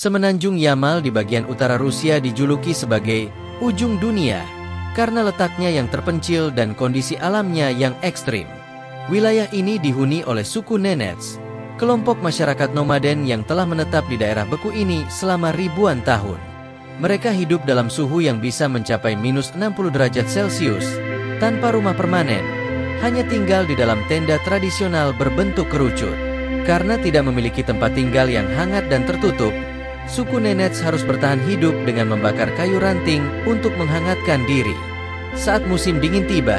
Semenanjung Yamal di bagian utara Rusia dijuluki sebagai ujung dunia karena letaknya yang terpencil dan kondisi alamnya yang ekstrim. Wilayah ini dihuni oleh suku Nenets, kelompok masyarakat nomaden yang telah menetap di daerah beku ini selama ribuan tahun. Mereka hidup dalam suhu yang bisa mencapai minus 60 derajat Celcius, tanpa rumah permanen, hanya tinggal di dalam tenda tradisional berbentuk kerucut. Karena tidak memiliki tempat tinggal yang hangat dan tertutup, suku Nenets harus bertahan hidup dengan membakar kayu ranting untuk menghangatkan diri. Saat musim dingin tiba,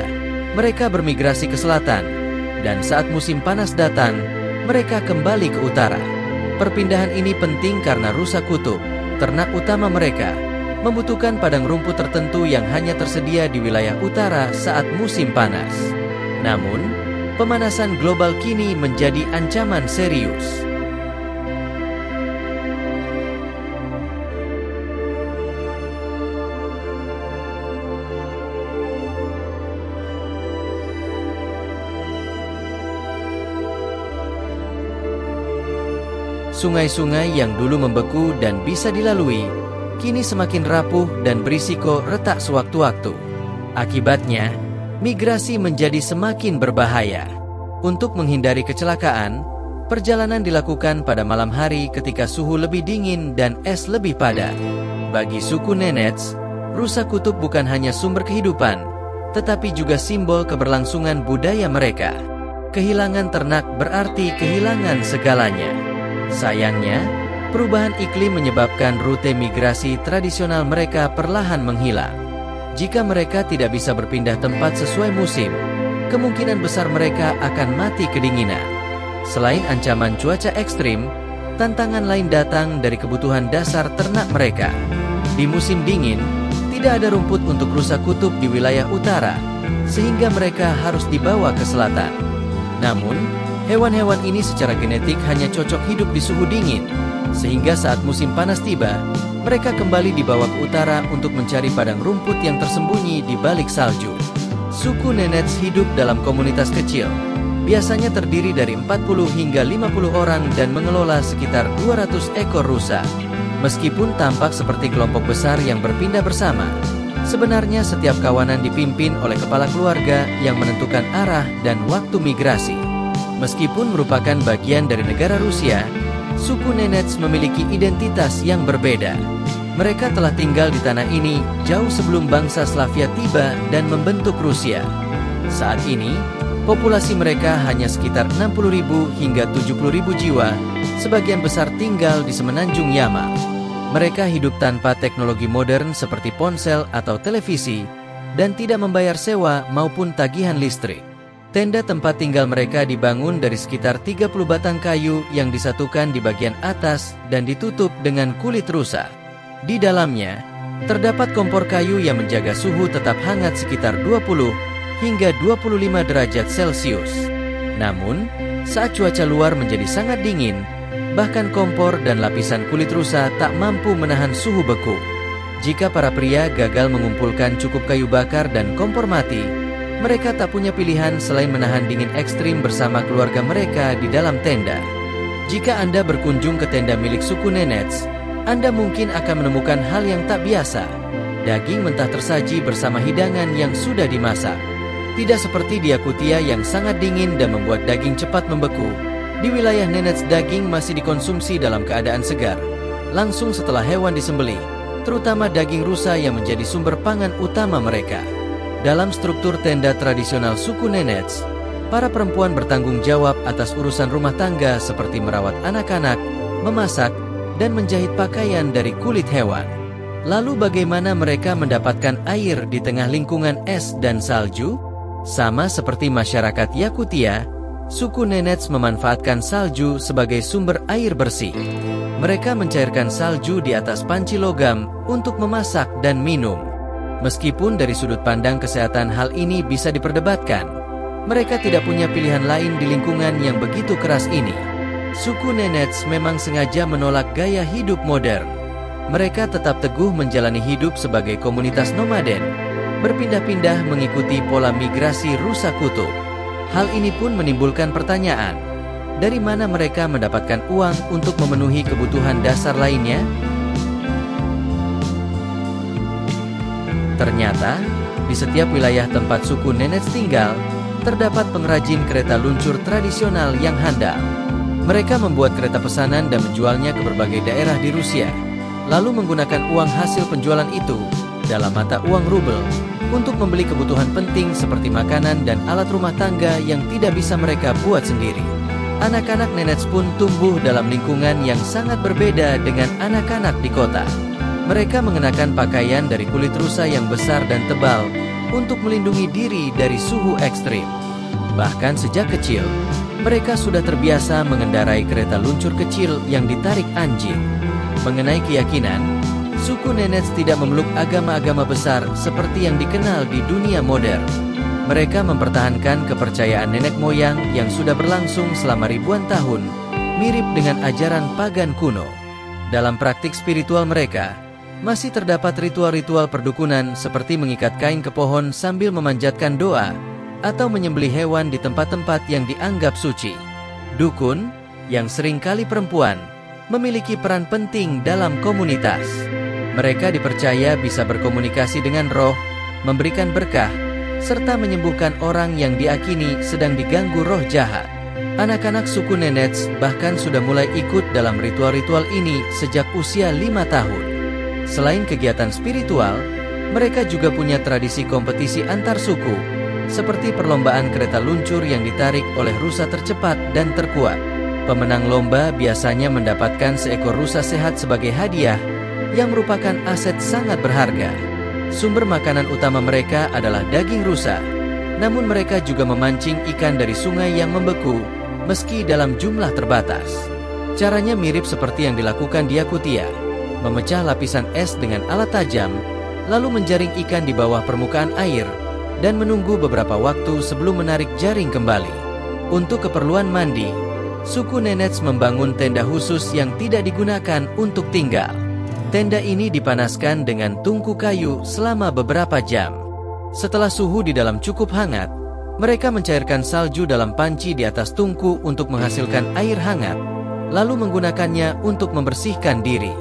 mereka bermigrasi ke selatan, dan saat musim panas datang, mereka kembali ke utara. Perpindahan ini penting karena rusa kutub, ternak utama mereka, membutuhkan padang rumput tertentu yang hanya tersedia di wilayah utara saat musim panas. Namun, pemanasan global kini menjadi ancaman serius. Sungai-sungai yang dulu membeku dan bisa dilalui, kini semakin rapuh dan berisiko retak sewaktu-waktu. Akibatnya, migrasi menjadi semakin berbahaya. Untuk menghindari kecelakaan, perjalanan dilakukan pada malam hari ketika suhu lebih dingin dan es lebih padat. Bagi suku Nenets, rusa kutub bukan hanya sumber kehidupan, tetapi juga simbol keberlangsungan budaya mereka. Kehilangan ternak berarti kehilangan segalanya. Sayangnya, perubahan iklim menyebabkan rute migrasi tradisional mereka perlahan menghilang. Jika mereka tidak bisa berpindah tempat sesuai musim, kemungkinan besar mereka akan mati kedinginan. Selain ancaman cuaca ekstrim, tantangan lain datang dari kebutuhan dasar ternak mereka. Di musim dingin, tidak ada rumput untuk rusa kutub di wilayah utara, sehingga mereka harus dibawa ke selatan. Namun, hewan-hewan ini secara genetik hanya cocok hidup di suhu dingin, sehingga saat musim panas tiba, mereka kembali dibawa ke utara untuk mencari padang rumput yang tersembunyi di balik salju. Suku Nenets hidup dalam komunitas kecil, biasanya terdiri dari 40 hingga 50 orang dan mengelola sekitar 200 ekor rusa. Meskipun tampak seperti kelompok besar yang berpindah bersama, sebenarnya setiap kawanan dipimpin oleh kepala keluarga yang menentukan arah dan waktu migrasi. Meskipun merupakan bagian dari negara Rusia, suku Nenets memiliki identitas yang berbeda. Mereka telah tinggal di tanah ini jauh sebelum bangsa Slavia tiba dan membentuk Rusia. Saat ini, populasi mereka hanya sekitar 60.000 hingga 70.000 jiwa, sebagian besar tinggal di semenanjung Yamal. Mereka hidup tanpa teknologi modern seperti ponsel atau televisi, dan tidak membayar sewa maupun tagihan listrik. Tenda tempat tinggal mereka dibangun dari sekitar 30 batang kayu yang disatukan di bagian atas dan ditutup dengan kulit rusa. Di dalamnya, terdapat kompor kayu yang menjaga suhu tetap hangat sekitar 20 hingga 25 derajat Celcius. Namun, saat cuaca luar menjadi sangat dingin, bahkan kompor dan lapisan kulit rusa tak mampu menahan suhu beku. Jika para pria gagal mengumpulkan cukup kayu bakar dan kompor mati, mereka tak punya pilihan selain menahan dingin ekstrim bersama keluarga mereka di dalam tenda. Jika Anda berkunjung ke tenda milik suku Nenets, Anda mungkin akan menemukan hal yang tak biasa. Daging mentah tersaji bersama hidangan yang sudah dimasak. Tidak seperti di Yakutia yang sangat dingin dan membuat daging cepat membeku. Di wilayah Nenets daging masih dikonsumsi dalam keadaan segar, langsung setelah hewan disembelih, terutama daging rusa yang menjadi sumber pangan utama mereka. Dalam struktur tenda tradisional suku Nenets, para perempuan bertanggung jawab atas urusan rumah tangga seperti merawat anak-anak, memasak, dan menjahit pakaian dari kulit hewan. Lalu bagaimana mereka mendapatkan air di tengah lingkungan es dan salju? Sama seperti masyarakat Yakutia, suku Nenets memanfaatkan salju sebagai sumber air bersih. Mereka mencairkan salju di atas panci logam untuk memasak dan minum. Meskipun dari sudut pandang kesehatan hal ini bisa diperdebatkan, mereka tidak punya pilihan lain di lingkungan yang begitu keras ini. Suku Nenets memang sengaja menolak gaya hidup modern. Mereka tetap teguh menjalani hidup sebagai komunitas nomaden, berpindah-pindah mengikuti pola migrasi rusa kutub. Hal ini pun menimbulkan pertanyaan, dari mana mereka mendapatkan uang untuk memenuhi kebutuhan dasar lainnya? Ternyata, di setiap wilayah tempat suku Nenets tinggal, terdapat pengrajin kereta luncur tradisional yang handal. Mereka membuat kereta pesanan dan menjualnya ke berbagai daerah di Rusia, lalu menggunakan uang hasil penjualan itu dalam mata uang rubel untuk membeli kebutuhan penting seperti makanan dan alat rumah tangga yang tidak bisa mereka buat sendiri. Anak-anak Nenets pun tumbuh dalam lingkungan yang sangat berbeda dengan anak-anak di kota. Mereka mengenakan pakaian dari kulit rusa yang besar dan tebal untuk melindungi diri dari suhu ekstrim. Bahkan sejak kecil, mereka sudah terbiasa mengendarai kereta luncur kecil yang ditarik anjing. Mengenai keyakinan, suku Nenets tidak memeluk agama-agama besar seperti yang dikenal di dunia modern. Mereka mempertahankan kepercayaan nenek moyang yang sudah berlangsung selama ribuan tahun, mirip dengan ajaran pagan kuno. Dalam praktik spiritual mereka, masih terdapat ritual-ritual perdukunan seperti mengikat kain ke pohon sambil memanjatkan doa atau menyembelih hewan di tempat-tempat yang dianggap suci. Dukun, yang seringkali perempuan, memiliki peran penting dalam komunitas. Mereka dipercaya bisa berkomunikasi dengan roh, memberikan berkah, serta menyembuhkan orang yang diakini sedang diganggu roh jahat. Anak-anak suku Nenets bahkan sudah mulai ikut dalam ritual-ritual ini sejak usia 5 tahun. Selain kegiatan spiritual, mereka juga punya tradisi kompetisi antar suku, seperti perlombaan kereta luncur yang ditarik oleh rusa tercepat dan terkuat. Pemenang lomba biasanya mendapatkan seekor rusa sehat sebagai hadiah, yang merupakan aset sangat berharga. Sumber makanan utama mereka adalah daging rusa, namun mereka juga memancing ikan dari sungai yang membeku, meski dalam jumlah terbatas. Caranya mirip seperti yang dilakukan di Yakutia, memecah lapisan es dengan alat tajam, lalu menjaring ikan di bawah permukaan air, dan menunggu beberapa waktu sebelum menarik jaring kembali. Untuk keperluan mandi, suku Nenets membangun tenda khusus yang tidak digunakan untuk tinggal. Tenda ini dipanaskan dengan tungku kayu selama beberapa jam. Setelah suhu di dalam cukup hangat, mereka mencairkan salju dalam panci di atas tungku untuk menghasilkan air hangat, lalu menggunakannya untuk membersihkan diri.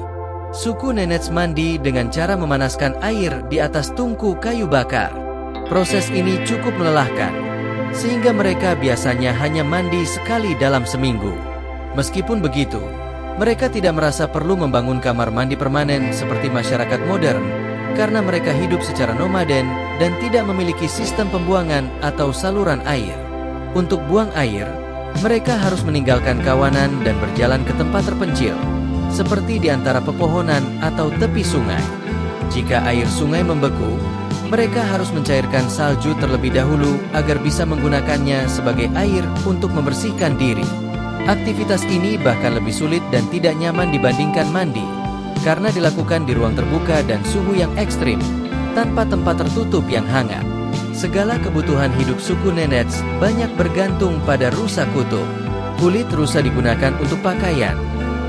Suku Nenets mandi dengan cara memanaskan air di atas tungku kayu bakar. Proses ini cukup melelahkan, sehingga mereka biasanya hanya mandi sekali dalam seminggu. Meskipun begitu, mereka tidak merasa perlu membangun kamar mandi permanen seperti masyarakat modern, karena mereka hidup secara nomaden dan tidak memiliki sistem pembuangan atau saluran air. Untuk buang air, mereka harus meninggalkan kawanan dan berjalan ke tempat terpencil, seperti di antara pepohonan atau tepi sungai. Jika air sungai membeku, mereka harus mencairkan salju terlebih dahulu agar bisa menggunakannya sebagai air untuk membersihkan diri. Aktivitas ini bahkan lebih sulit dan tidak nyaman dibandingkan mandi, karena dilakukan di ruang terbuka dan suhu yang ekstrim, tanpa tempat tertutup yang hangat. Segala kebutuhan hidup suku Nenets banyak bergantung pada rusa kutub. Kulit rusa digunakan untuk pakaian,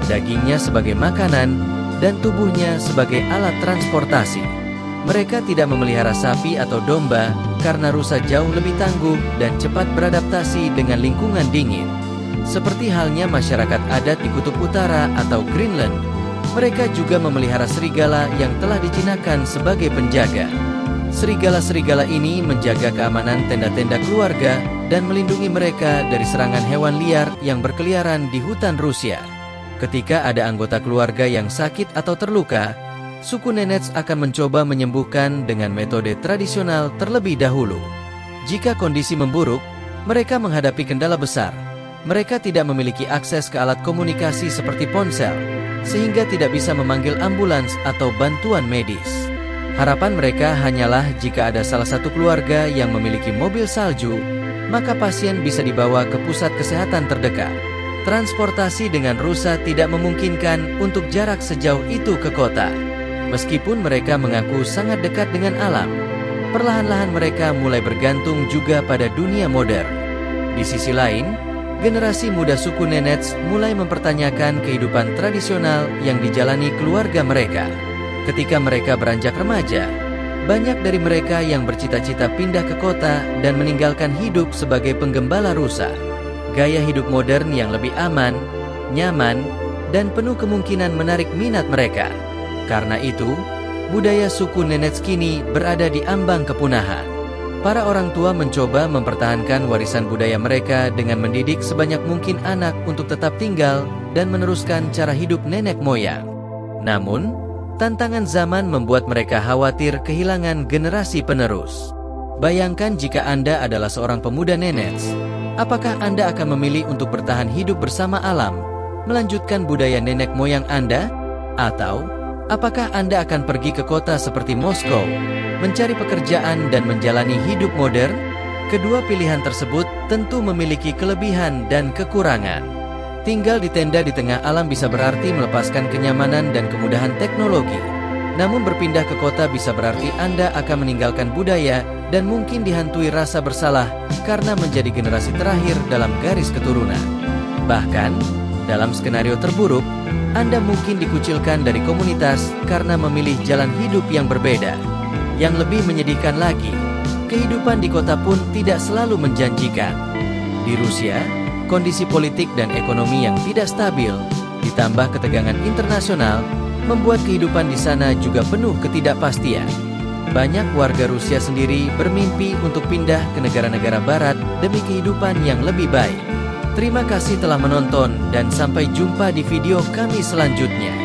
dagingnya sebagai makanan, dan tubuhnya sebagai alat transportasi. Mereka tidak memelihara sapi atau domba karena rusa jauh lebih tangguh dan cepat beradaptasi dengan lingkungan dingin. Seperti halnya masyarakat adat di Kutub Utara atau Greenland, mereka juga memelihara serigala yang telah dijinakkan sebagai penjaga. Serigala-serigala ini menjaga keamanan tenda-tenda keluarga dan melindungi mereka dari serangan hewan liar yang berkeliaran di hutan Rusia. Ketika ada anggota keluarga yang sakit atau terluka, suku Nenets akan mencoba menyembuhkan dengan metode tradisional terlebih dahulu. Jika kondisi memburuk, mereka menghadapi kendala besar. Mereka tidak memiliki akses ke alat komunikasi seperti ponsel, sehingga tidak bisa memanggil ambulans atau bantuan medis. Harapan mereka hanyalah jika ada salah satu keluarga yang memiliki mobil salju, maka pasien bisa dibawa ke pusat kesehatan terdekat. Transportasi dengan rusa tidak memungkinkan untuk jarak sejauh itu ke kota. Meskipun mereka mengaku sangat dekat dengan alam, perlahan-lahan mereka mulai bergantung juga pada dunia modern. Di sisi lain, generasi muda suku Nenets mulai mempertanyakan kehidupan tradisional yang dijalani keluarga mereka. Ketika mereka beranjak remaja, banyak dari mereka yang bercita-cita pindah ke kota dan meninggalkan hidup sebagai penggembala rusa. gaya hidup modern yang lebih aman, nyaman, dan penuh kemungkinan menarik minat mereka. Karena itu, budaya suku Nenetskini berada di ambang kepunahan. Para orang tua mencoba mempertahankan warisan budaya mereka dengan mendidik sebanyak mungkin anak untuk tetap tinggal dan meneruskan cara hidup nenek moyang. Namun, tantangan zaman membuat mereka khawatir kehilangan generasi penerus. Bayangkan jika Anda adalah seorang pemuda Nenets, apakah Anda akan memilih untuk bertahan hidup bersama alam, melanjutkan budaya nenek moyang Anda? Atau, apakah Anda akan pergi ke kota seperti Moskow, mencari pekerjaan dan menjalani hidup modern? Kedua pilihan tersebut tentu memiliki kelebihan dan kekurangan. Tinggal di tenda di tengah alam bisa berarti melepaskan kenyamanan dan kemudahan teknologi. Namun berpindah ke kota bisa berarti Anda akan meninggalkan budaya dan mungkin dihantui rasa bersalah karena menjadi generasi terakhir dalam garis keturunan. Bahkan, dalam skenario terburuk, Anda mungkin dikucilkan dari komunitas karena memilih jalan hidup yang berbeda. Yang lebih menyedihkan lagi, kehidupan di kota pun tidak selalu menjanjikan. Di Rusia, kondisi politik dan ekonomi yang tidak stabil, ditambah ketegangan internasional, membuat kehidupan di sana juga penuh ketidakpastian. Banyak warga Rusia sendiri bermimpi untuk pindah ke negara-negara barat demi kehidupan yang lebih baik. Terima kasih telah menonton dan sampai jumpa di video kami selanjutnya.